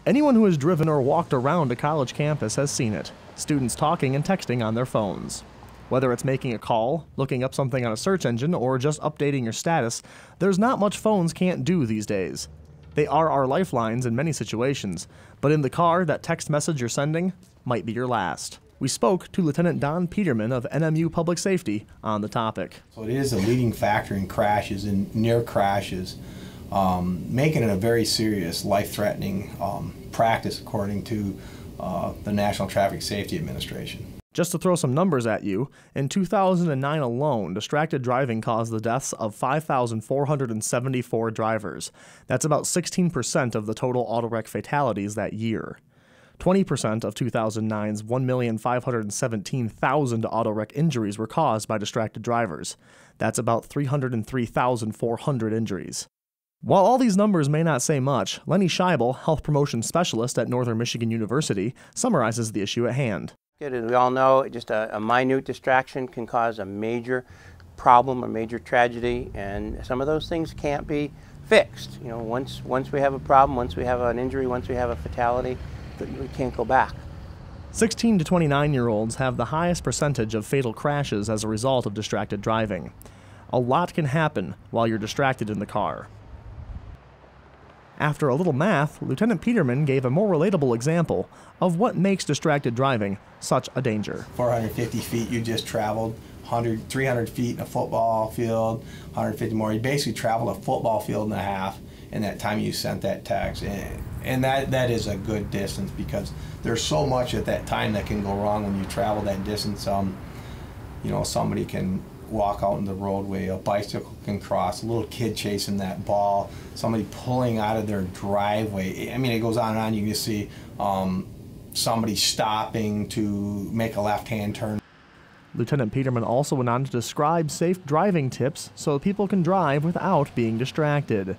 Anyone who has driven or walked around a college campus has seen it. Students talking and texting on their phones. Whether it's making a call, looking up something on a search engine, or just updating your status, there's not much phones can't do these days. They are our lifelines in many situations, but in the car, that text message you're sending might be your last. We spoke to Lieutenant Don Peterman of NMU Public Safety on the topic. So it is a leading factor in crashes and near crashes, making it a very serious, life-threatening practice according to the National Traffic Safety Administration. Just to throw some numbers at you, in 2009 alone, distracted driving caused the deaths of 5,474 drivers. That's about 16% of the total auto wreck fatalities that year. 20% of 2009's 1,517,000 auto wreck injuries were caused by distracted drivers. That's about 303,400 injuries. While all these numbers may not say much, Lenny Scheibel, health promotion specialist at Northern Michigan University, summarizes the issue at hand. As we all know, just a minute distraction can cause a major problem, a major tragedy, and some of those things can't be fixed. You know, once we have a problem, once we have an injury, once we have a fatality, we can't go back. 16 to 29-year-olds have the highest percentage of fatal crashes as a result of distracted driving. A lot can happen while you're distracted in the car. After a little math, Lieutenant Peterman gave a more relatable example of what makes distracted driving such a danger. 450 feet you just traveled, 300 feet in a football field, 150 more. You basically traveled a football field and a half in that time you sent that text. And that is a good distance because there's so much at that time that can go wrong when you travel that distance. You know, somebody can walk out in the roadway, a bicycle can cross, a little kid chasing that ball, somebody pulling out of their driveway. I mean, it goes on and on. You can see somebody stopping to make a left-hand turn. Lieutenant Peterman also went on to describe safe driving tips so people can drive without being distracted.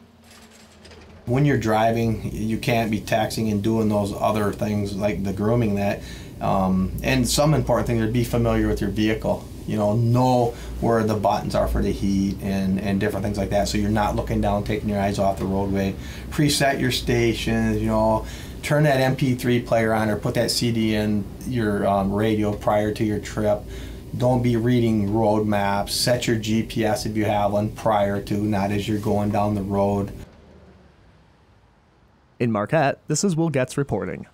When you're driving, you can't be texting and doing those other things like the grooming that. And some important things are be familiar with your vehicle. You know where the buttons are for the heat and different things like that, so you're not looking down, taking your eyes off the roadway. Preset your stations, you know, turn that MP3 player on or put that CD in your radio prior to your trip. Don't be reading road maps. Set your GPS if you have one prior to, not as you're going down the road. In Marquette, this is Will Getz reporting.